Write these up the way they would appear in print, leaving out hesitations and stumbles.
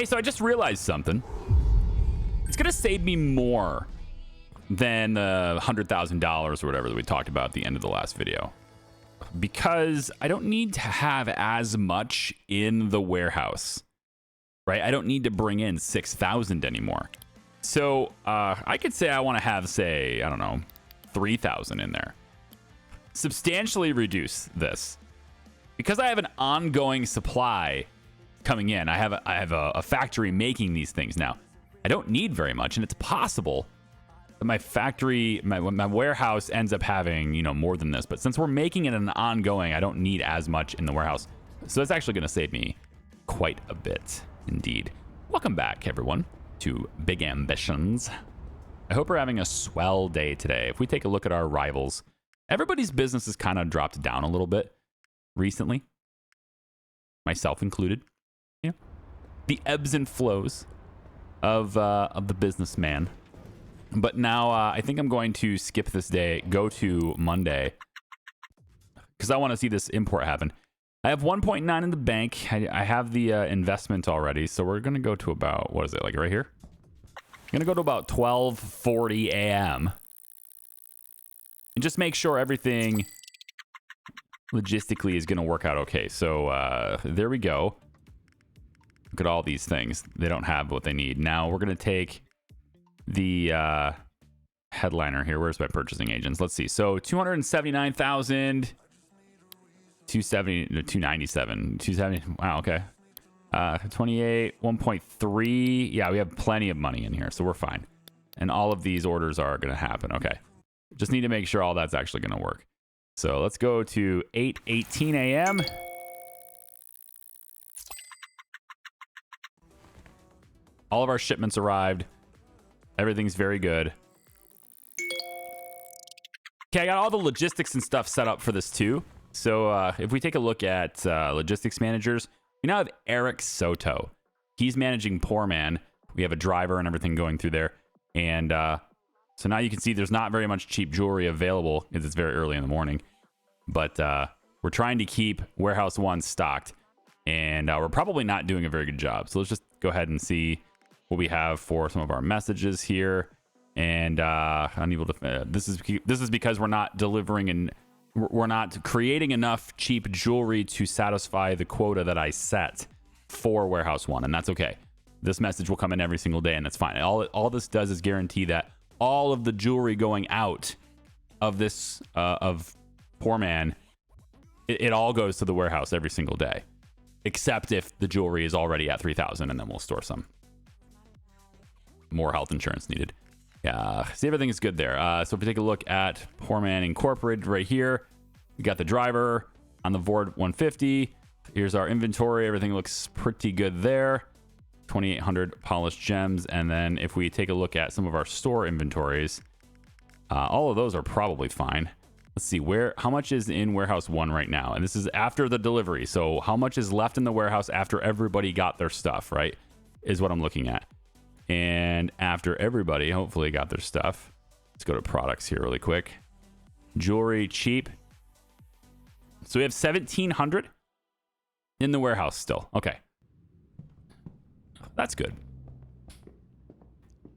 Hey, so I just realized something. It's going to save me more than the $100,000 or whatever that we talked about at the end of the last video, because I don't need to have as much in the warehouse, right? I don't need to bring in 6,000 anymore. So I could say I want to have, say, I don't know, 3,000 in there. Substantially reduce this because I have an ongoing supply coming in. I have a factory making these things now. I don't need very much, and it's possible that my factory, my warehouse ends up having, you know, more than this. But since we're making it an ongoing, I don't need as much in the warehouse. So it's actually going to save me quite a bit indeed. Welcome back, everyone, to Big Ambitions. I hope we're having a swell day today. If we take a look at our rivals, everybody's business has kind of dropped down a little bit recently, myself included. Yeah, the ebbs and flows of the businessman. But now I think I'm going to skip this day, go to Monday, because I want to see this import happen. I have 1.9 in the bank. I have the investment already, so we're going to go to about, what is it, like right here? I'm going to go to about 12:40 a.m. and just make sure everything logistically is going to work out okay. So there we go. Look at all these things. They don't have what they need. Now we're going to take the headliner here. Where's my purchasing agents? Let's see. So 279,000, 270, 297, 270. Wow. Okay. 28, 1.3. Yeah, we have plenty of money in here, so we're fine. And all of these orders are going to happen. Okay. Just need to make sure all that's actually going to work. So let's go to 8:18 a.m. All of our shipments arrived. Everything's very good. Okay, I got all the logistics and stuff set up for this too. So if we take a look at logistics managers, we now have Eric Soto. He's managing Poor Man. We have a driver and everything going through there. And so now you can see there's not very much cheap jewelry available because it's very early in the morning. But we're trying to keep Warehouse 1 stocked. And we're probably not doing a very good job. So let's just go ahead and see what we have for some of our messages here. And unable to this is because we're not delivering and we're not creating enough cheap jewelry to satisfy the quota that I set for Warehouse 1, and that's okay. This message will come in every single day, and that's fine. All this does is guarantee that all of the jewelry going out of this of Poor Man, it all goes to the warehouse every single day, except if the jewelry is already at 3,000, and then we'll store some. More health insurance needed. Yeah, see, everything is good there. So if we take a look at Poor Man Incorporated right here, we got the driver on the Vord 150. Here's our inventory. Everything looks pretty good there. 2,800 polished gems. And then if we take a look at some of our store inventories, all of those are probably fine. Let's see, how much is in Warehouse 1 right now? And this is after the delivery. So how much is left in the warehouse after everybody got their stuff, right? Is what I'm looking at. And after everybody hopefully got their stuff, let's go to products here really quick. Jewelry, cheap. So we have 1,700 in the warehouse still. Okay. That's good.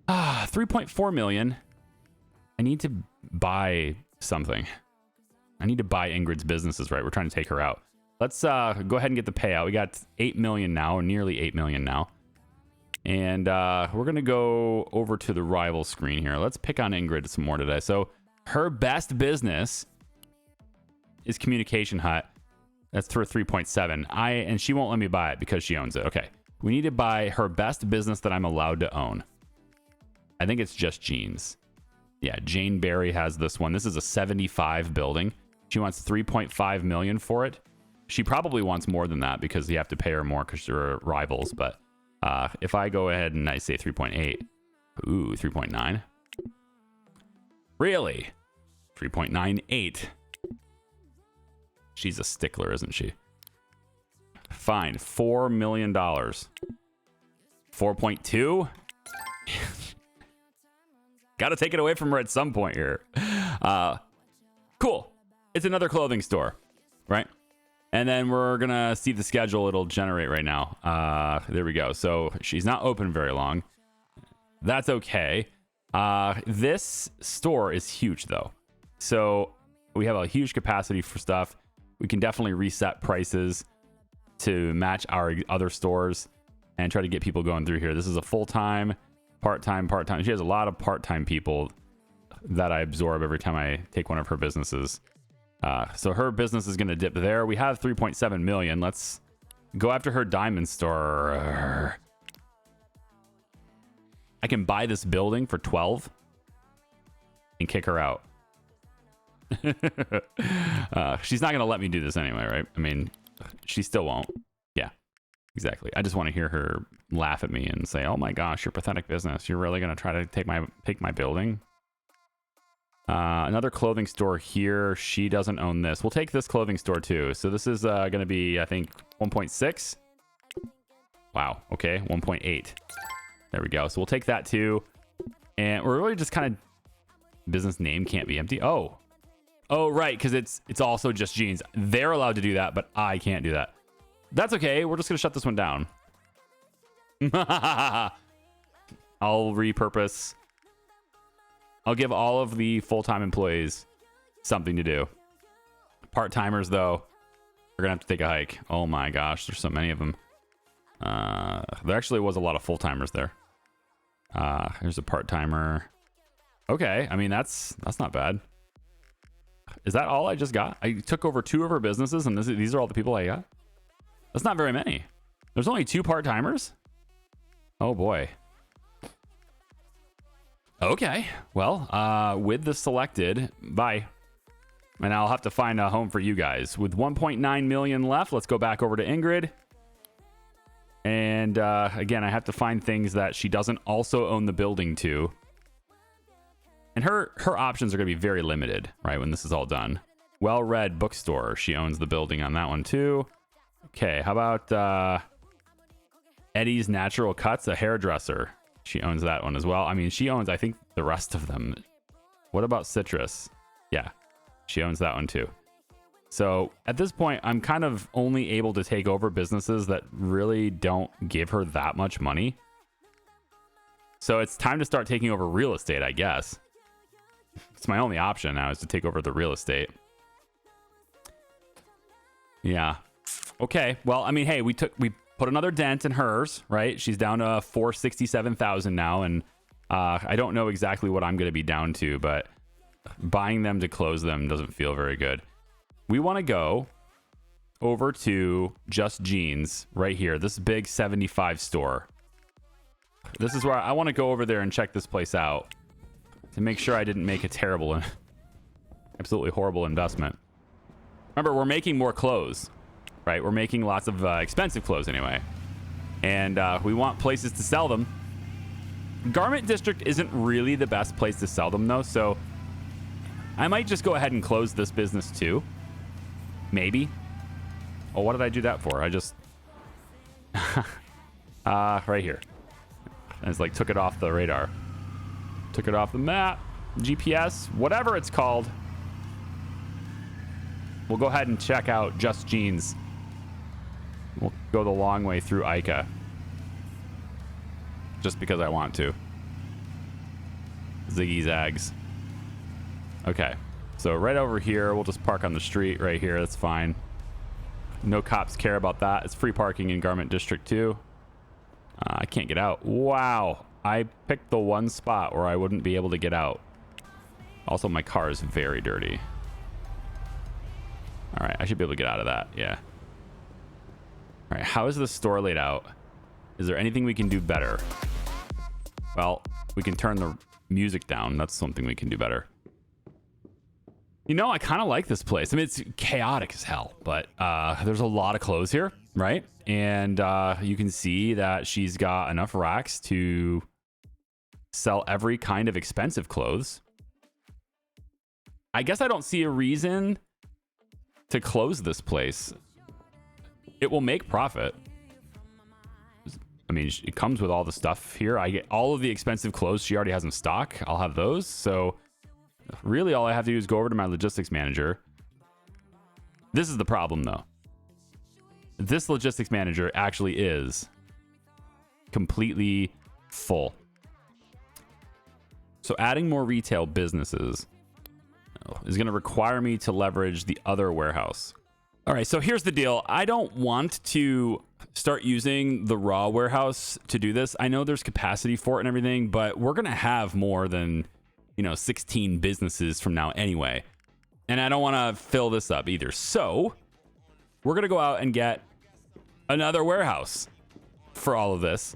3.4 million. I need to buy something. I need to buy Ingrid's businesses, right? We're trying to take her out. Let's go ahead and get the payout. We got 8 million now, or nearly 8 million now. And we're going to go over to the rival screen here. Let's pick on Ingrid some more today. So her best business is Communication Hut. That's for 3.7. And she won't let me buy it because she owns it. Okay. We need to buy her best business that I'm allowed to own. I think it's just jeans. Yeah, Jane Berry has this one. This is a 75 building. She wants 3.5 million for it. She probably wants more than that because you have to pay her more because they're rivals. But if I go ahead and I say 3.8, ooh, 3.9. Really? 3.98. She's a stickler, isn't she? Fine, $4 million. 4.2. Got to take it away from her at some point here. Cool. It's another clothing store, right? And then we're going to see the schedule it'll generate right now. There we go. So she's not open very long. That's okay. This store is huge, though. So we have a huge capacity for stuff. We can definitely reset prices to match our other stores and try to get people going through here. This is a full-time, part-time, part-time. She has a lot of part-time people that I absorb every time I take one of her businesses. So her business is going to dip there. We have 3.7 million. Let's go after her diamond store. I can buy this building for 12 and kick her out. She's not going to let me do this anyway, right? I mean, she still won't. Yeah, exactly. I just want to hear her laugh at me and say, oh my gosh, you're pathetic business. You're really going to try to take my building? Another clothing store here. She doesn't own this. We'll take this clothing store too. So this is going to be, I think, 1.6. Wow. Okay. 1.8. There we go. So we'll take that too. And we're really just kind of, business name can't be empty. Oh, right. Because it's also just jeans. They're allowed to do that, but I can't do that. That's okay. We're just going to shut this one down. I'll repurpose. I'll give all of the full-time employees something to do. Part-timers, though, are going to have to take a hike. Oh my gosh, there's so many of them. There actually was a lot of full-timers there. Here's a part-timer. Okay, I mean, that's not bad. Is that all I just got? I took over 2 of her businesses, and these are all the people I got? That's not very many. There's only 2 part-timers? Oh, boy. Okay, well, with the selected, bye. And I'll have to find a home for you guys. With 1.9 million left, let's go back over to Ingrid. And again, I have to find things that she doesn't also own the building to. And her options are going to be very limited, right, when this is all done. Well-read bookstore. She owns the building on that one, too. Okay, how about Eddie's Natural Cuts, a hairdresser? She owns that one as well. I mean, she owns, I think, the rest of them. What about Citrus? Yeah, she owns that one too. So at this point, I'm kind of only able to take over businesses that really don't give her that much money. So it's time to start taking over real estate, I guess. It's my only option now is to take over the real estate. Yeah. Okay. Well, I mean, hey, we put another dent in hers, right? She's down to 467,000 now, and I don't know exactly what I'm going to be down to, but buying them to close them doesn't feel very good. We want to go over to Just Jeans right here, this big 75 store. This is where I want to go over there and check this place out to make sure I didn't make a terrible, absolutely horrible investment. Remember, we're making more clothes. Right, we're making lots of expensive clothes anyway. And we want places to sell them. Garment District isn't really the best place to sell them, though, so I might just go ahead and close this business, too. Maybe. Oh, what did I do that for? I just... right here. And it's like, took it off the radar. Took it off the map. GPS, whatever it's called. We'll go ahead and check out Just Jeans. We'll go the long way through Ica. Just because I want to. Ziggy Zags. Okay. So right over here, we'll just park on the street right here. That's fine. No cops care about that. It's free parking in Garment District 2. I can't get out. Wow. I picked the one spot where I wouldn't be able to get out. Also, my car is very dirty. All right. I should be able to get out of that. Yeah. All right, how is the store laid out? Is there anything we can do better? Well, we can turn the music down. That's something we can do better. You know, I kind of like this place. I mean, it's chaotic as hell, but there's a lot of clothes here, right? And you can see that she's got enough racks to sell every kind of expensive clothes. I guess I don't see a reason to close this place. It will make profit. I mean, it comes with all the stuff here. I get all of the expensive clothes she already has in stock. I'll have those. So really all I have to do is go over to my logistics manager. This is the problem though. this logistics manager actually is completely full. So adding more retail businesses is going to require me to leverage the other warehouse. All right, so here's the deal. I don't want to start using the raw warehouse to do this. I know there's capacity for it and everything, but we're going to have more than, 16 businesses from now anyway. And I don't want to fill this up either. So we're going to go out and get another warehouse for all of this.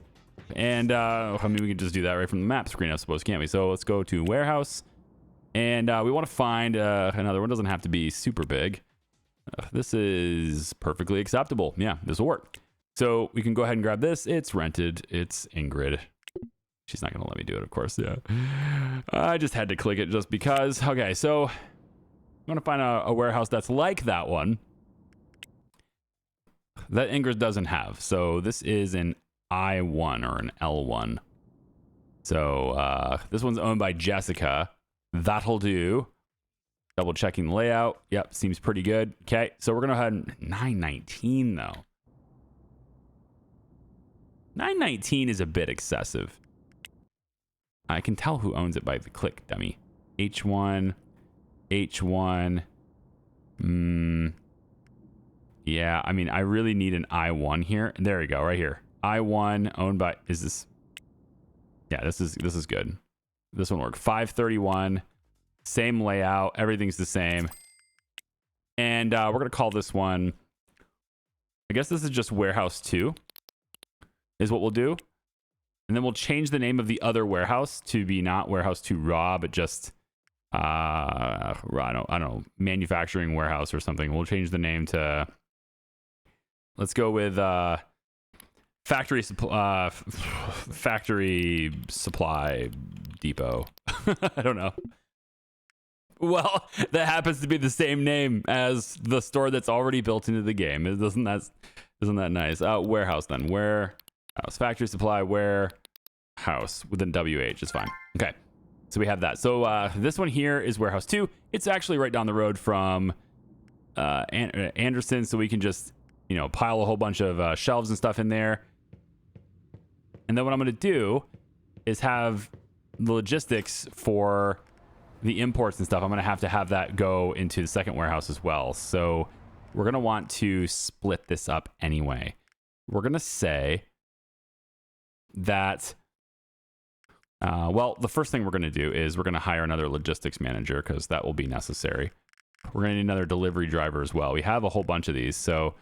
And we can just do that right from the map screen, I suppose, can't we? So let's go to warehouse. And we want to find another one. Doesn't have to be super big. This is perfectly acceptable. Yeah, this will work. So we can go ahead and grab this. It's rented. It's Ingrid. She's not going to let me do it, of course. Yeah. I just had to click it just because. Okay, so I'm going to find a warehouse that's like that one that Ingrid doesn't have. So this is an I1 or an L1. So this one's owned by Jessica. That'll do. Double checking the layout. Yep, seems pretty good. Okay, so we're going to go ahead and 919 though. 919 is a bit excessive. I can tell who owns it by the click, dummy. H1. Yeah, I mean, I really need an I1 here. There we go, right here. I1 owned by, is this? Yeah, this is good. This one worked. 531, same layout, everything's the same. And we're going to call this one, I guess this is just Warehouse 2 is what we'll do. And then we'll change the name of the other warehouse to be not Warehouse 2 Raw, but just, I don't know, Manufacturing Warehouse or something. We'll change the name to, let's go with Factory Supply Depot. I don't know. Well, that happens to be the same name as the store that's already built into the game. Isn't that nice? Warehouse then. Warehouse. Factory Supply Warehouse within WH is fine. Okay. So we have that. So this one here is Warehouse 2. It's actually right down the road from Anderson, so we can just, pile a whole bunch of shelves and stuff in there. And then what I'm going to do is have the logistics for the imports and stuff. I'm going to have that go into the second warehouse as well. So we're going to want to split this up anyway. We're going to say that, the first thing we're going to do is we're going to hire another logistics manager because that will be necessary. We're going to need another delivery driver as well. We have a whole bunch of these. So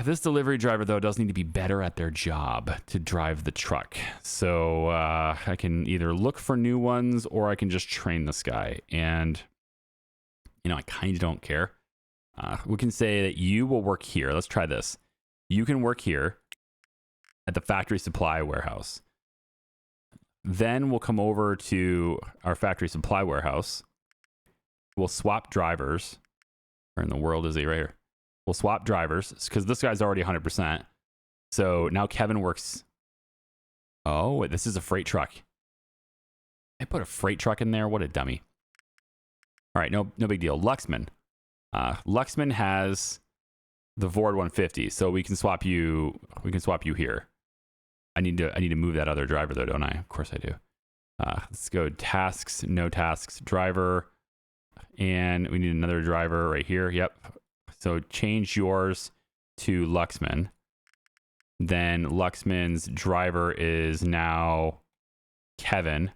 this delivery driver, though, does need to be better at their job to drive the truck. So I can either look for new ones or I can just train this guy. And, I kind of don't care. We can say that you will work here. Let's try this. You can work here at the Factory Supply Warehouse. Then we'll come over to our Factory Supply Warehouse. We'll swap drivers. Where in the world is he? Right here. We'll swap drivers because this guy's already 100%. So now Kevin works. Oh, wait, this is a freight truck. I put a freight truck in there. What a dummy. All right, no big deal. Luxman. Luxman has the Vord 150, so we can swap you. We can swap you here. I need to move that other driver though, don't I? Of course I do. Let's go tasks, no tasks, driver, and we need another driver right here. Yep. So change yours to Luxman. Then Luxman's driver is now Kevin.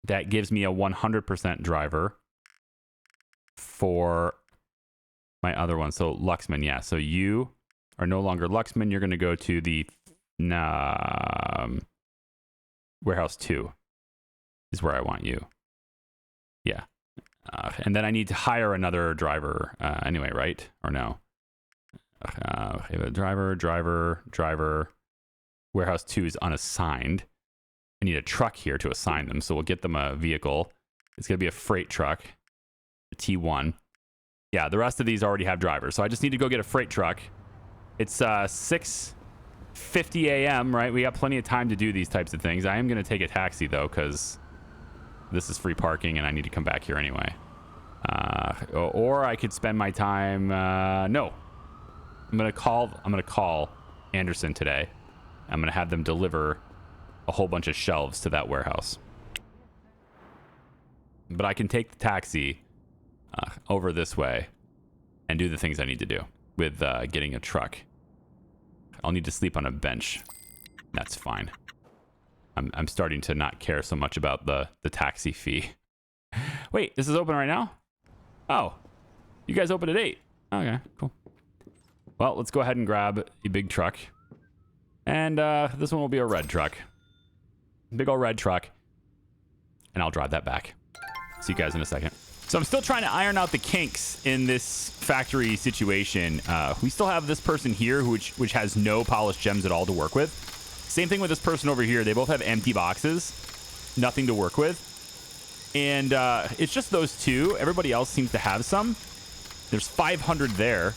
That gives me a 100% driver for my other one. So Luxman, yeah. So you are no longer Luxman. You're going to go to the Warehouse 2 is where I want you. Yeah. And then I need to hire another driver anyway, right? Or no? Driver. Warehouse 2 is unassigned. I need a truck here to assign them. So we'll get them a vehicle. It's going to be a freight truck, a T1. Yeah, the rest of these already have drivers. So I just need to go get a freight truck. It's 6:50 a.m., right? We got plenty of time to do these types of things. I am going to take a taxi, though, because this is free parking, and I need to come back here anyway. Or I could spend my time. No, I'm gonna call Anderson today. I'm gonna have them deliver a whole bunch of shelves to that warehouse. But I can take the taxi over this way and do the things I need to do with getting a truck. I'll need to sleep on a bench. That's fine. I'm starting to not care so much about the taxi fee. Wait, this is open right now? Oh, you guys open at 8. Okay, cool. Well, let's go ahead and grab a big truck. And this one will be a red truck. Big old red truck. And I'll drive that back. See you guys in a second. So I'm still trying to iron out the kinks in this factory situation. We still have this person here which has no polished gems at all to work with. Same thing with this person over here. They both have empty boxes. Nothing to work with. And it's just those two. Everybody else seems to have some. There's 500 there.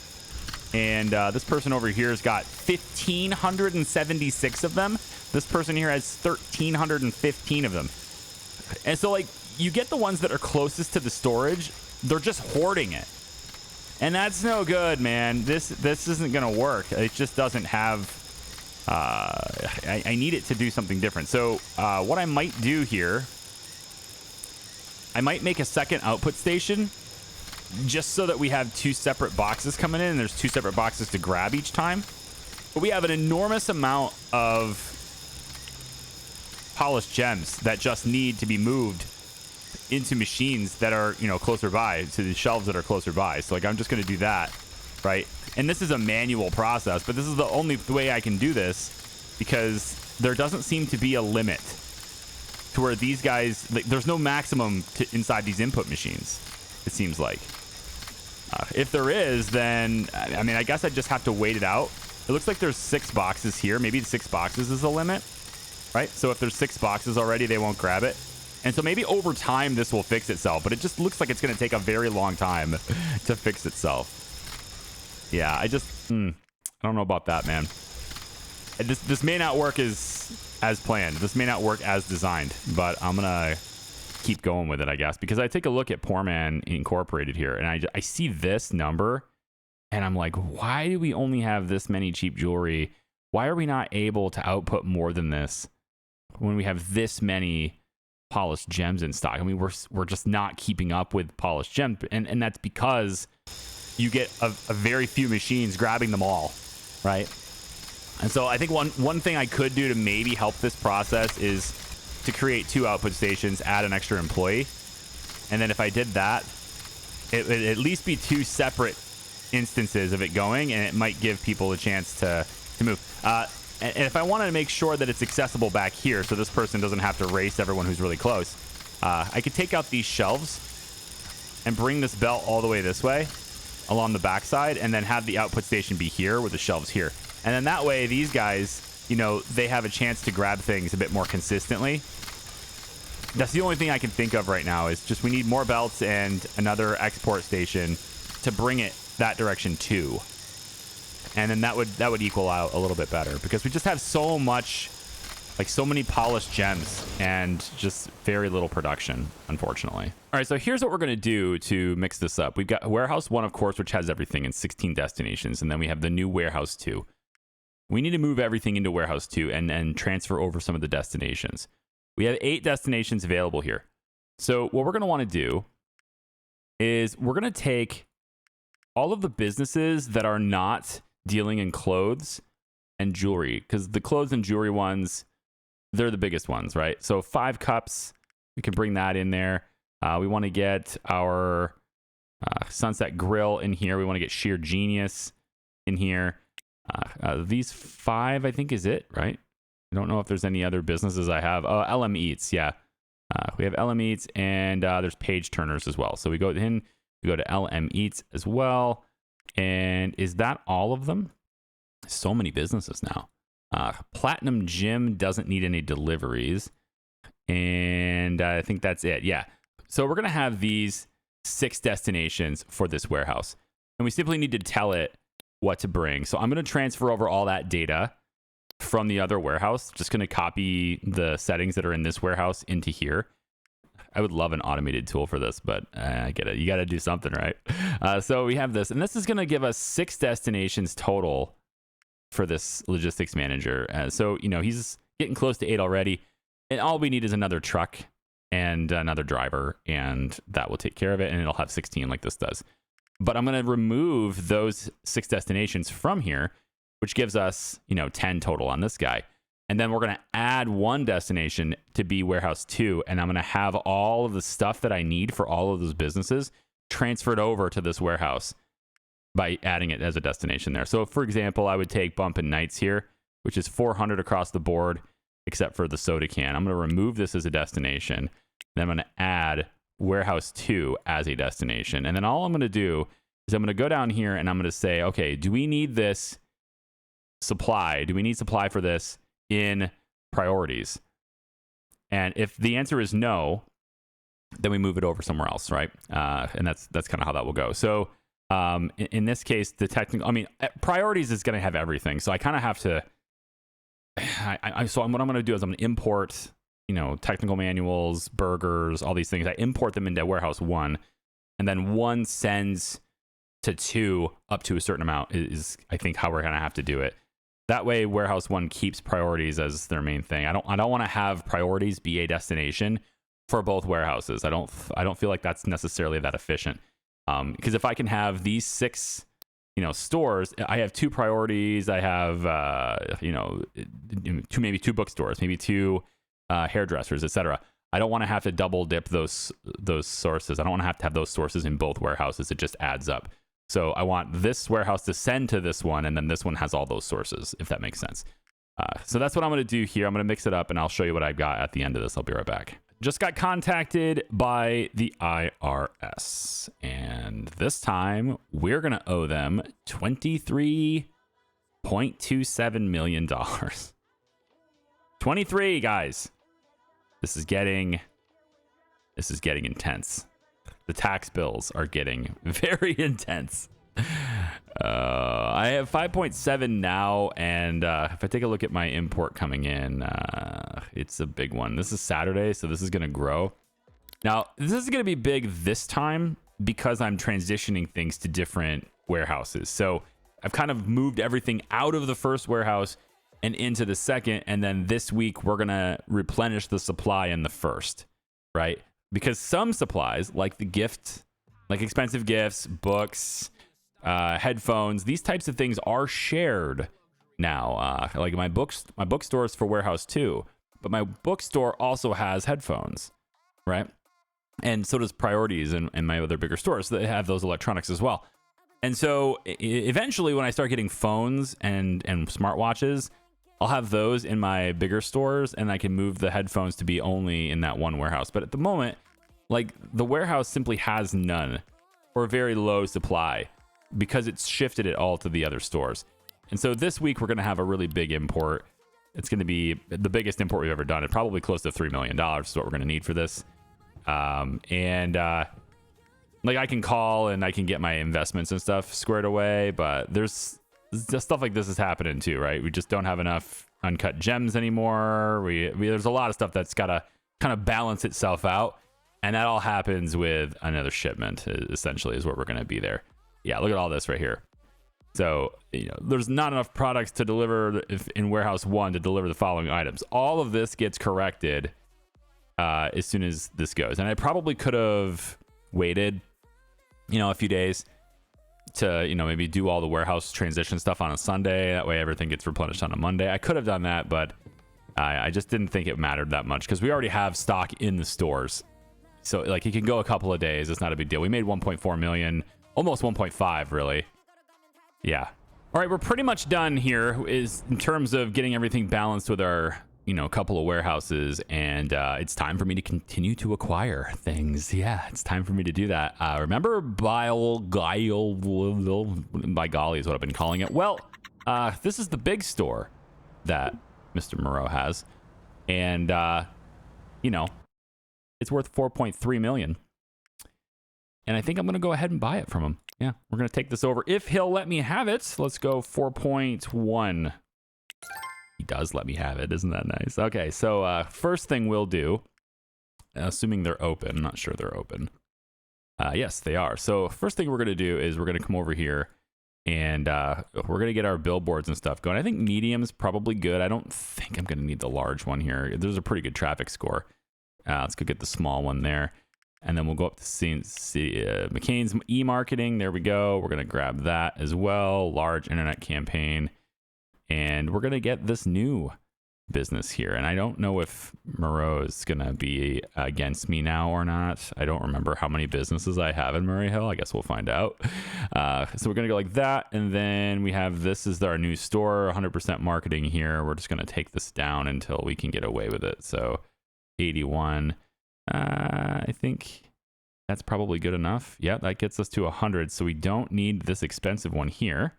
And this person over here has got 1,576 of them. This person here has 1,315 of them. And so, like, you get the ones that are closest to the storage. They're just hoarding it. And that's no good, man. This isn't going to work. It just doesn't have... I need it to do something different. So what I might do here... I might make a second output station just so that we have 2 separate boxes coming in and there's 2 separate boxes to grab each time. But we have an enormous amount of polished gems that just need to be moved into machines that are, closer by, to the shelves that are closer by. So, like, I'm just going to do that, right? And this is a manual process, but this is the only way I can do this because there doesn't seem to be a limit to where these guys, like, there's no maximum inside these input machines, it seems like. If there is, then, I mean, I guess I just have to wait it out. It looks like there's 6 boxes here. Maybe 6 boxes is the limit, right? So if there's 6 boxes already, they won't grab it. And so maybe over time, this will fix itself. But it just looks like it's going to take a very long time to fix itself. Yeah, I don't know about that, man. This may not work as planned. This may not work as designed. But I'm going to keep going with it, I guess. Because I take a look at Poor Man Incorporated here. And I see this number. And I'm like, why do we only have this many cheap jewelry? Why are we not able to output more than this when we have this many polished gems in stock? I mean, we're just not keeping up with polished gems. And that's because you get a very few machines grabbing them all, right? And so I think one thing I could do to maybe help this process is to create 2 output stations, add an extra employee. And then if I did that, it would at least be 2 separate instances of it going, and it might give people a chance to move. And if I wanted to make sure that it's accessible back here so this person doesn't have to race everyone who's really close, I could take out these shelves and bring this belt all the way this way along the backside and then have the output station be here with the shelves here. And then that way, these guys, they have a chance to grab things a bit more consistently. That's the only thing I can think of right now is just we need more belts and another export station to bring it that direction too. And then that would equal out a little bit better because we just have so much, like so many polished gems and just very little production, unfortunately. All right, so here's what we're going to do to mix this up. We've got Warehouse 1, of course, which has everything in 16 destinations. And then we have the new Warehouse 2. We need to move everything into Warehouse 2 and transfer over some of the destinations. We have 8 destinations available here. So what we're going to want to do is we're going to take all of the businesses that are not dealing in clothes and jewelry, because the clothes and jewelry ones, they're the biggest ones, right? So 5 cups, we can bring that in there. We want to get our Sunset Grill in here. We want to get Sheer Genius in here. These 5, I think, is it, right? I don't know if there's any other businesses I have. Oh, LM Eats, yeah. We have LM Eats, and there's Page Turners as well. So we go to LM Eats as well. And is that all of them? So many businesses now. Platinum Gym doesn't need any deliveries. And I think that's it. Yeah. So we're going to have these 6 destinations for this warehouse. And we simply need to tell it what to bring. So I'm going to transfer over all that data from the other warehouse. Just going to copy the settings that are in this warehouse into here. I would love an automated tool for this, but I get it. You got to do something, right? So we have this, and this is going to give us 6 destinations total for this logistics manager. So, you know, he's getting close to 8 already, and all we need is another truck and another driver, and that will take care of it, and it'll have 16 like this does. But I'm going to remove those 6 destinations from here, which gives us, you know, 10 total on this guy. And then we're going to add 1 destination to be warehouse 2. And I'm going to have all of the stuff that I need for all of those businesses transferred over to this warehouse by adding it as a destination there. So for example, I would take Bump and Nights here, which is 400 across the board, except for the soda can. I'm going to remove this as a destination. Then I'm going to add warehouse 2 as a destination. And then all I'm going to do is I'm going to go down here and I'm going to say, okay, do we need this supply? Do we need supply for this in priorities? And if the answer is no, then we move it over somewhere else, right? And that's kind of how that will go. So in this case, the technical, I mean, priorities is going to have everything. So I kind of have to, so what I'm going to do is I'm going to import, you know, technical manuals, burgers, all these things. I import them into warehouse 1, and then 1 sends to 2 up to a certain amount is I think how we're going to have to do it. That way, warehouse 1 keeps priorities as their main thing. I don't want to have priorities be a destination for both warehouses. I don't feel like that's necessarily that efficient. Because if I can have these 6, you know, stores, I have 2 priorities. I have you know, maybe 2 bookstores, maybe 2 hairdressers, etc. I don't want to have to double dip those sources. I don't want to have those sources in both warehouses. It just adds up. So I want this warehouse to send to this one, and then this one has all those sources, if that makes sense. So that's what I'm going to do here. I'm going to mix it up, and I'll show you what I've got at the end of this. I'll be right back. Just got contacted by the IRS, and this time we're going to owe them $23.27 million. 23, guys. This is getting intense. The tax bills are getting very intense. I have 5.7 now, and if I take a look at my import coming in, it's a big one. This is Saturday, so this is going to grow. Now, this is going to be big this time because I'm transitioning things to different warehouses. So I've kind of moved everything out of the first warehouse and into the second, and then this week we're going to replenish the supply in the first, right? Because some supplies, like the gift, like expensive gifts, books, headphones, these types of things are shared now. Like my bookstore is for warehouse 2, but my bookstore also has headphones, right? And so does Priorities and my other bigger stores that have those electronics as well. And so eventually when I start getting phones and smartwatches, I'll have those in my bigger stores, and I can move the headphones to be only in that one warehouse. But at the moment, like, the warehouse simply has none or very low supply because it's shifted it all to the other stores. And so this week we're going to have a really big import. It's going to be the biggest import we've ever done. It's probably close to $3 million is what we're going to need for this. Like, I can call and I can get my investments and stuff squared away, but there's just stuff like this is happening too, right? We just don't have enough uncut gems anymore. There's a lot of stuff that's got to kind of balance itself out, and that all happens with another shipment, essentially, is what we're going to be there. Yeah, look at all this right here. So, you know, there's not enough products to deliver in warehouse 1 to deliver the following items. All of this gets corrected as soon as this goes, and I probably could have waited, you know, a few days to, you know, maybe do all the warehouse transition stuff on a Sunday. That way everything gets replenished on a Monday. I could have done that, but I just didn't think it mattered that much because we already have stock in the stores. So, like, it can go a couple of days. It's not a big deal. We made 1.4 million, almost 1.5 really. Yeah. All right, we're pretty much done here is in terms of getting everything balanced with our, you know, couple of warehouses, and it's time for me to continue to acquire things. Yeah, it's time for me to do that. Remember by golly is what I've been calling it. Well, this is the big store that Mr. Moreau has, and you know, it's worth 4.3 million, and I think I'm gonna go ahead and buy it from him. Yeah, we're gonna take this over if he'll let me have it. Let's go 4.1. He does let me have it. Isn't that nice? Okay, so first thing we'll do assuming they're open. I'm not sure they're open. Yes, they are. So first thing we're going to do is we're going to come over here and we're going to get our billboards and stuff going. I think medium's probably good. I don't think I'm going to need the large one here. There's a pretty good traffic score. Let's go get the small one there. And then we'll go up to see McCain's e-marketing. There we go. We're going to grab that as well. Large internet campaign. And we're going to get this new business here. And I don't know if Moreau is going to be against me now or not. I don't remember how many businesses I have in Murray Hill. I guess we'll find out. So we're going to go like that. And then we have, this is our new store, 100% marketing here. We're just going to take this down until we can get away with it. So 81. I think that's probably good enough. Yeah, that gets us to 100. So we don't need this expensive one here.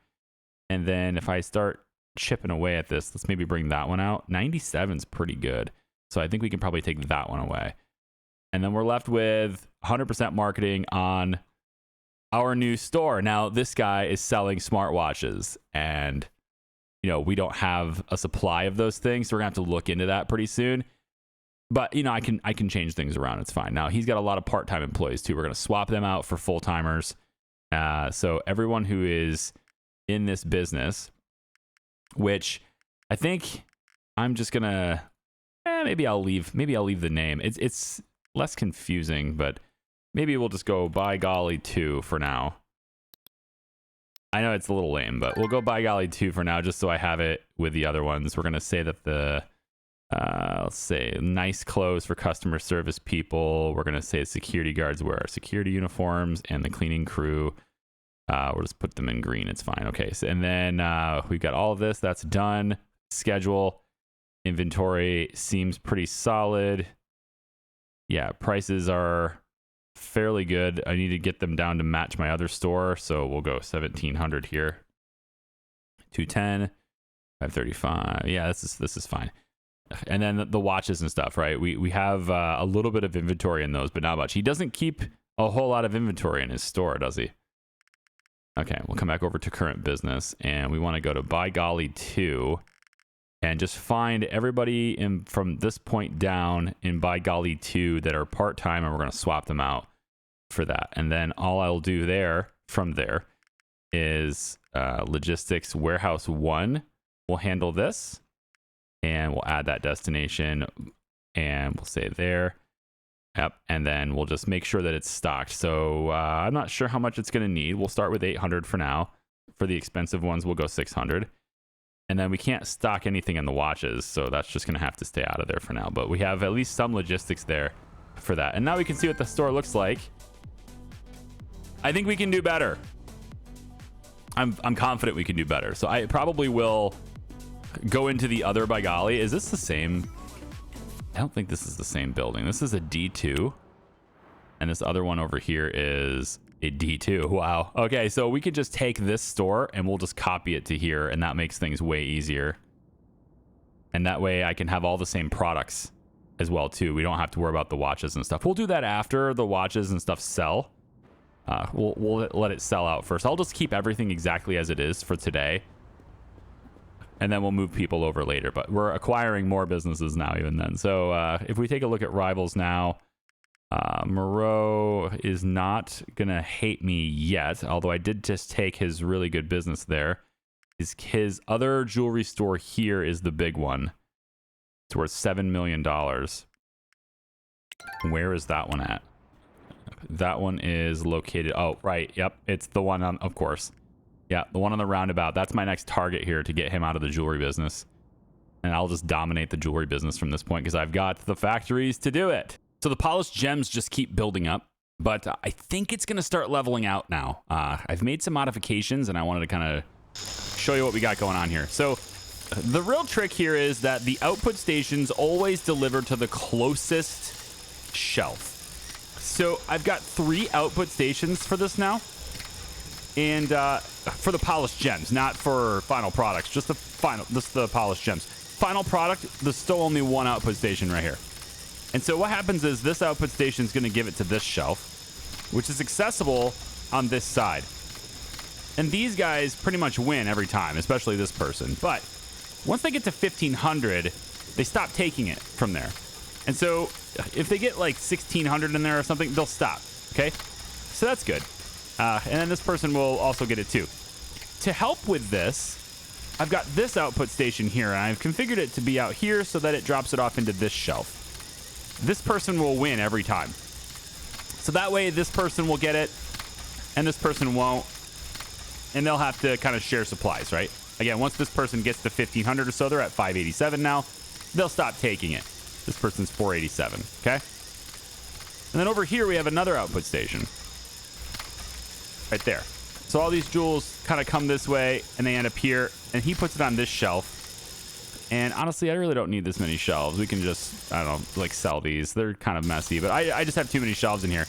And then if I start chipping away at this, let's maybe bring that one out. 97 is pretty good. So I think we can probably take that one away. And then we're left with 100% marketing on our new store. Now, this guy is selling smartwatches and, you know, we don't have a supply of those things. So we're going to have to look into that pretty soon. But, you know, I can change things around. It's fine. Now, he's got a lot of part-time employees, too. We're going to swap them out for full-timers. So everyone who is in this business, which I think I'm just going to... maybe I'll leave the name. It's less confusing, but maybe we'll just go by golly 2 for now. I know it's a little lame, but we'll go by golly 2 for now, just so I have it with the other ones. We're going to say that the... let's say nice clothes for customer service people. We're going to say security guards wear security uniforms, and the cleaning crew, we'll just put them in green. It's fine. Okay. So, and then we've got all of this. That's done. Schedule. Inventory seems pretty solid. Yeah, prices are fairly good. I need to get them down to match my other store. So we'll go 1,700 here. 210, 535. Yeah, this is fine. And then the watches and stuff, right? We have a little bit of inventory in those, but not much. He doesn't keep a whole lot of inventory in his store, does he? Okay, we'll come back over to current business, and we want to go to by golly 2 and just find everybody from this point down in by golly 2 that are part-time, and we're going to swap them out for that. And then all I'll do from there is logistics warehouse 1 will handle this. And we'll add that destination and we'll say there. Yep. And then we'll just make sure that it's stocked. So I'm not sure how much it's going to need. We'll start with 800 for now. For the expensive ones, we'll go 600. And then we can't stock anything in the watches. So that's just going to have to stay out of there for now. But we have at least some logistics there for that. And now we can see what the store looks like. I think we can do better. I'm confident we can do better. So I probably will go into the other by golly. Is this the same? I don't think this is the same building. This is a D2. And this other one over here is a D2. Wow. Okay, so we could just take this store and we'll just copy it to here. And that makes things way easier. And that way I can have all the same products as well, too. We don't have to worry about the watches and stuff. We'll do that after the watches and stuff sell. We'll let it sell out first. I'll just keep everything exactly as it is for today. And then we'll move people over later. But we're acquiring more businesses now even then. So if we take a look at rivals now, Moreau is not going to hate me yet. Although I did just take his really good business there. His other jewelry store here is the big one. It's worth $7 million. Where is that one at? That one is located... Oh, right. Yep. It's the one on... Of course. Yeah, the one on the roundabout. That's my next target here to get him out of the jewelry business. And I'll just dominate the jewelry business from this point because I've got the factories to do it. So the polished gems just keep building up, but I think it's going to start leveling out now. I've made some modifications and I wanted to kind of show you what we got going on here. So the real trick here is that the output stations always deliver to the closest shelf. So I've got 3 output stations for this now. And for the polished gems, not for final products, just the polished gems. Final product, there's still only 1 output station right here. And so what happens is this output station is going to give it to this shelf, which is accessible on this side. And these guys pretty much win every time, especially this person. But once they get to 1,500, they stop taking it from there. And so if they get like 1,600 in there or something, they'll stop. Okay, so that's good. And then this person will also get it too. To help with this, I've got this output station here, and I've configured it to be out here so that it drops it off into this shelf. This person will win every time. So that way this person will get it and this person won't, and they'll have to kind of share supplies, right? Again, once this person gets to 1,500 or so, they're at 587 now, they'll stop taking it. This person's 487, okay? And then over here we have another output station right there. So all these jewels kind of come this way and they end up here, and he puts it on this shelf. And honestly, I really don't need this many shelves. We can just, I don't know, like sell these. They're kind of messy, but I just have too many shelves in here.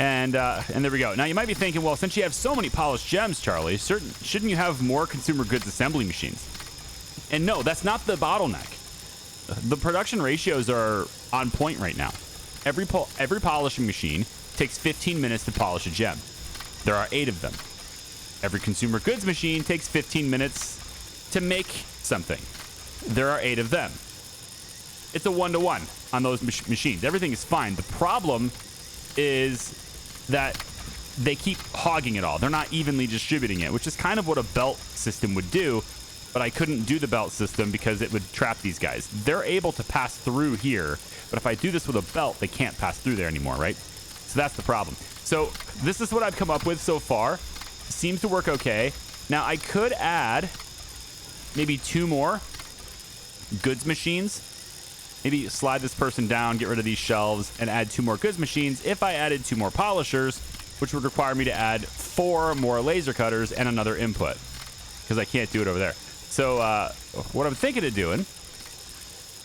And there we go. Now you might be thinking, well, since you have so many polished gems, Charlie, shouldn't you have more consumer goods assembly machines? And no, that's not the bottleneck. The production ratios are on point right now. Every polishing machine takes 15 minutes to polish a gem. There are 8 of them. Every consumer goods machine takes 15 minutes to make something. There are 8 of them. It's a 1-to-1 on those machines. Everything is fine. The problem is that they keep hogging it all. They're not evenly distributing it, which is kind of what a belt system would do, but I couldn't do the belt system because it would trap these guys. They're able to pass through here, but if I do this with a belt, they can't pass through there anymore, right? So that's the problem. So this is what I've come up with so far. Seems to work okay. Now I could add maybe 2 more goods machines. Maybe slide this person down, get rid of these shelves, and add 2 more goods machines. If I added 2 more polishers, which would require me to add 4 more laser cutters and another input, because I can't do it over there. So what I'm thinking of doing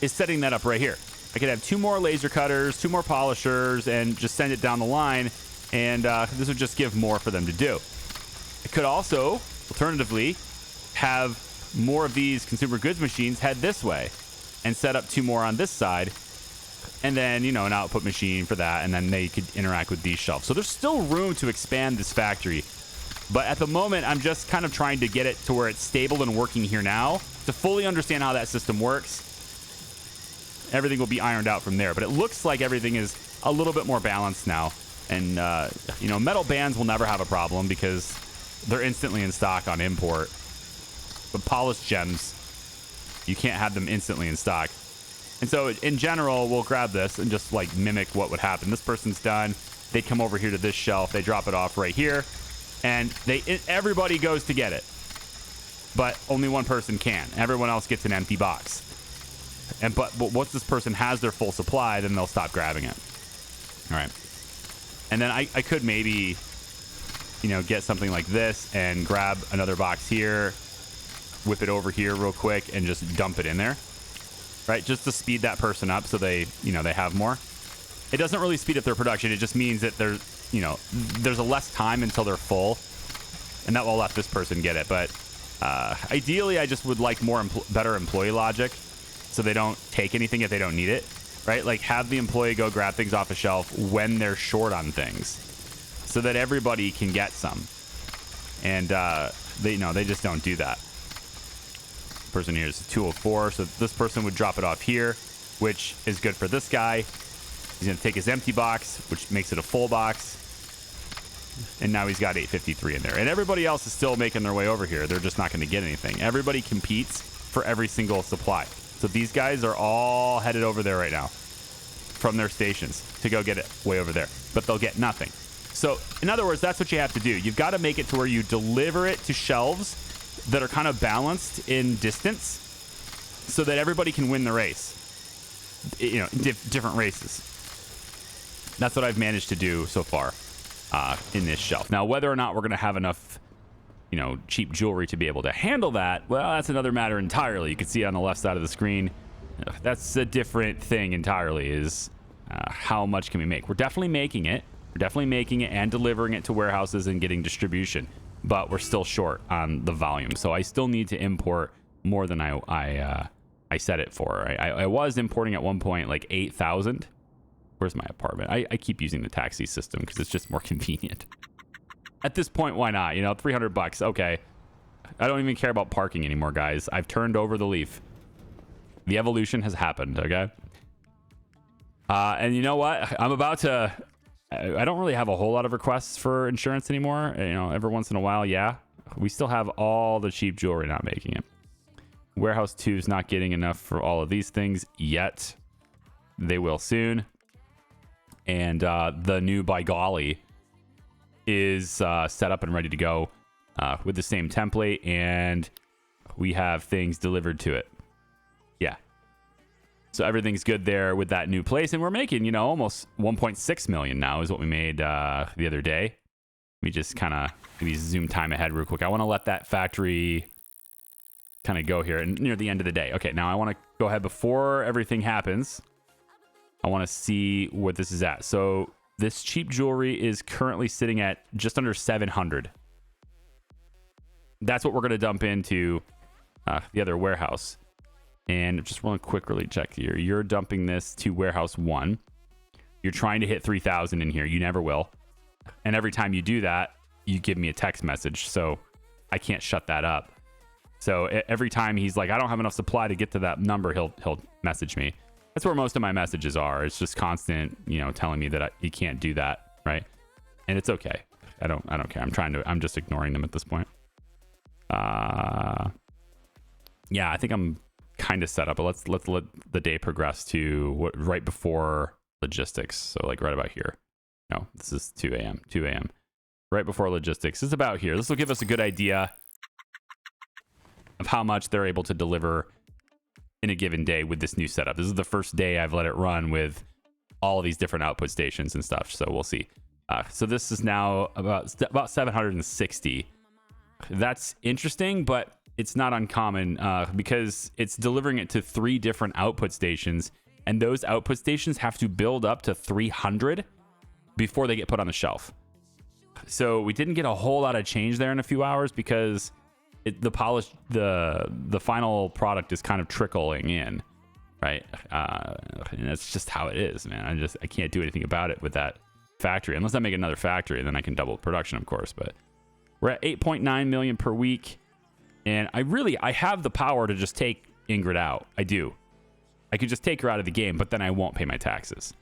is setting that up right here. I could have 2 more laser cutters, 2 more polishers, and just send it down the line, and this would just give more for them to do. I could also, alternatively, have more of these consumer goods machines head this way and set up 2 more on this side, and then, you know, an output machine for that, and then they could interact with these shelves. So there's still room to expand this factory, but at the moment I'm just kind of trying to get it to where it's stable and working here now. To fully understand how that system works, everything will be ironed out from there, but it looks like everything is a little bit more balanced now. And you know, metal bands will never have a problem because they're instantly in stock on import, but polished gems, you can't have them instantly in stock. And so in general, we'll grab this and just like mimic what would happen. This person's done. They come over here to this shelf. They drop it off right here, and everybody goes to get it, but only one person can. Everyone else gets an empty box. But once this person has their full supply, then they'll stop grabbing it. All right. And then I could maybe, you know, get something like this and grab another box here, whip it over here real quick, and just dump it in there, right? Just to speed that person up so they, you know, they have more. It doesn't really speed up their production. It just means that there's, you know, there's a less time until they're full, and that will let this person get it. But ideally, I just would like better employee logic so they don't take anything if they don't need it, right? Like have the employee go grab things off a shelf when they're short on things so that everybody can get some. And they just don't do that. Person here is 204, so this person would drop it off here, which is good for this guy. He's going to take his empty box, which makes it a full box, and now he's got 853 in there. And everybody else is still making their way over here. They're just not going to get anything. Everybody competes for every single supply. So these guys are all headed over there right now from their stations to go get it way over there, but they'll get nothing. So in other words, that's what you have to do. You've got to make it to where you deliver it to shelves that are kind of balanced in distance so that everybody can win the race, you know, different races. That's what I've managed to do so far in this shelf. Now, whether or not we're going to have enough, you know, cheap jewelry to be able to handle that, well, that's another matter entirely. You can see on the left side of the screen, that's a different thing entirely, is how much can we make? We're definitely making it. We're definitely making it and delivering it to warehouses and getting distribution, but we're still short on the volume. So I still need to import more than I set it for. I was importing at one point like 8,000. Where's my apartment? I keep using the taxi system because it's just more convenient. At this point, why not? You know, $300. Okay. I don't even care about parking anymore, guys. I've turned over the leaf. The evolution has happened, okay? And you know what? I'm about to. I don't really have a whole lot of requests for insurance anymore. You know, every once in a while, yeah. We still have all the cheap jewelry not making it. Warehouse 2 is not getting enough for all of these things yet. They will soon. And the new By Golly is set up and ready to go with the same template. And we have things delivered to it. Yeah. So everything's good there with that new place. And we're making, you know, almost 1.6 million now is what we made the other day. Let me just kind of maybe zoom time ahead real quick. I want to let that factory kind of go here and near the end of the day. Okay, now I want to go ahead before everything happens. I want to see what this is at. So this cheap jewelry is currently sitting at just under 700. That's what we're going to dump into the other warehouse. And just want to quickly check here. You're dumping this to warehouse 1. You're trying to hit 3,000 in here. You never will. And every time you do that, you give me a text message. So I can't shut that up. So every time he's like, I don't have enough supply to get to that number, he'll message me. That's where most of my messages are. It's just constant, you know, telling me that he can't do that, right? And it's okay. I don't care. I'm just ignoring them at this point. Yeah, I think I'm kind of set up, but let's let the day progress to what right before logistics. So like right about here. No, this is 2 a.m. Right before logistics. It's about here. This will give us a good idea of how much they're able to deliver in a given day with this new setup. This is the first day I've let it run with all of these different output stations and stuff. So we'll see. So this is now about 760. That's interesting, but it's not uncommon because it's delivering it to 3 different output stations, and those output stations have to build up to 300 before they get put on the shelf. So we didn't get a whole lot of change there in a few hours because the final product is kind of trickling in, right? And that's just how it is, man. I can't do anything about it with that factory unless I make another factory, and then I can double production, of course. But we're at 8.9 million per week. And I have the power to just take Ingrid out. I do. I could just take her out of the game, but then I won't pay my taxes.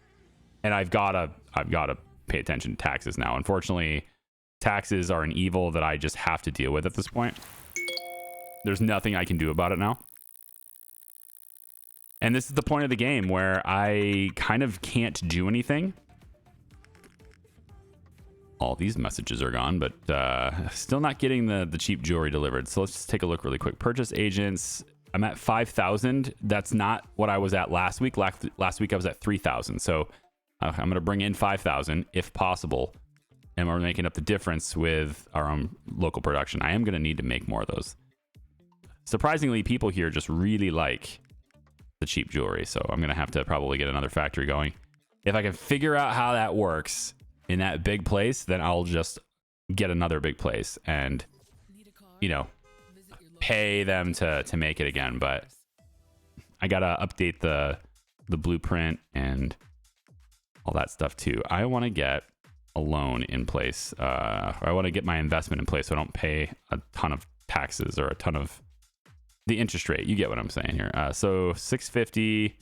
And I've got to pay attention to taxes now. Unfortunately, taxes are an evil that I just have to deal with at this point. There's nothing I can do about it now. And this is the point of the game where I kind of can't do anything. All these messages are gone, but still not getting the cheap jewelry delivered. So let's just take a look really quick. Purchase agents. I'm at 5,000. That's not what I was at last week. Last week I was at 3,000. So I'm going to bring in 5,000 if possible. And we're making up the difference with our own local production. I am going to need to make more of those. Surprisingly, people here just really like the cheap jewelry. So I'm going to have to probably get another factory going. If I can figure out how that works in that big place, then I'll just get another big place and, you know, pay them to make it again. But I gotta update the blueprint and all that stuff too. I want to get a loan in place. I want to get my investment in place so I don't pay a ton of taxes or a ton of the interest rate. You get what I'm saying here. So 650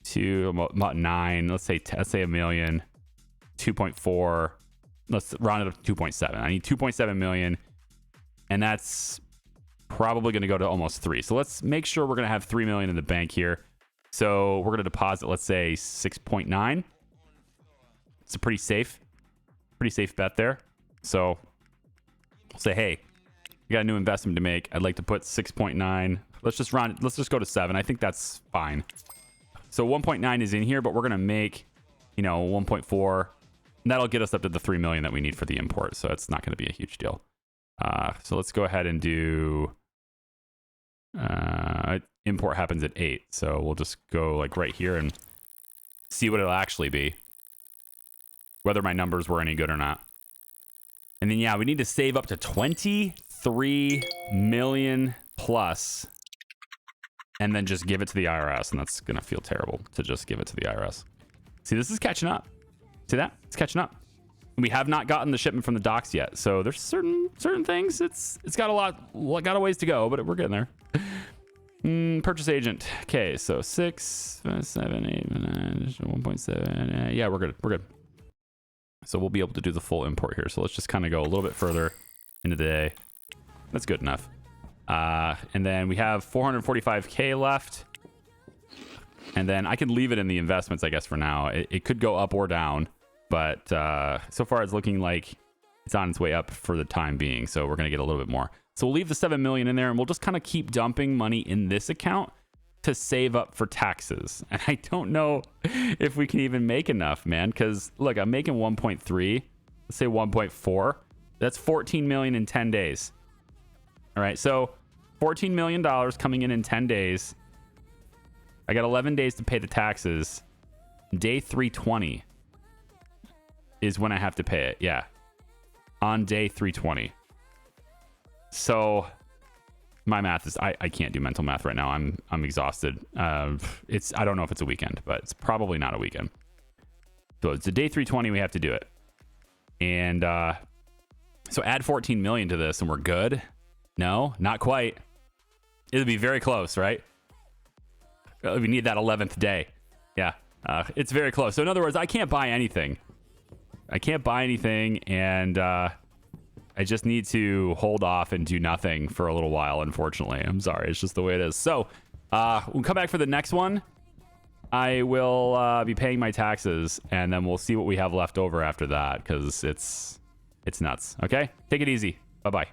to about 9. Let's say a million. 2.4. Let's round it up to 2.7. I need 2.7 million, and that's probably going to go to almost 3. So let's make sure we're going to have 3 million in the bank here. So we're going to deposit, let's say 6.9. It's a pretty safe bet there. So we'll say, hey, we got a new investment to make. I'd like to put 6.9. Let's just go to 7. I think that's fine. So 1.9 is in here, but we're going to make, 1.4. And that'll get us up to the 3 million that we need for the import. So it's not going to be a huge deal. So let's go ahead and do import happens at 8. So we'll just go like right here and see what it'll actually be, whether my numbers were any good or not. And then, yeah, we need to save up to 23 million plus and then just give it to the IRS. And that's going to feel terrible to just give it to the IRS. See, this is catching up. See that? It's catching up. We have not gotten the shipment from the docks yet. So there's certain things. It's got a ways to go, but we're getting there. Purchase agent. Okay, so 6, 7, 8, 9, 1.7. Yeah, we're good. We're good. So we'll be able to do the full import here. So let's just kind of go a little bit further into the day. That's good enough. And then we have 445K left. And then I can leave it in the investments, I guess, for now. It could go up or down. But so far it's looking like it's on its way up for the time being. So we're going to get a little bit more. So we'll leave the 7 million in there, and we'll just kind of keep dumping money in this account to save up for taxes. And I don't know if we can even make enough, man, because look, I'm making 1.3, let's say 1.4. That's 14 million in 10 days. All right, so $14 million coming in 10 days. I got 11 days to pay the taxes. Day 320 is when I have to pay it. Yeah, on day 320. So my math is I can't do mental math right now. I'm exhausted. I don't know if it's a weekend, but it's probably not a weekend. So it's a day 320 we have to do it. And so add 14 million to this and we're good. No, not quite. It'll be very close, right? We need that 11th day. Yeah, it's very close. So in other words, I can't buy anything. I can't buy anything, and I just need to hold off and do nothing for a little while, unfortunately. I'm sorry. It's just the way it is. So we'll come back for the next one. I will be paying my taxes, and then we'll see what we have left over after that, because it's nuts. Okay? Take it easy. Bye-bye.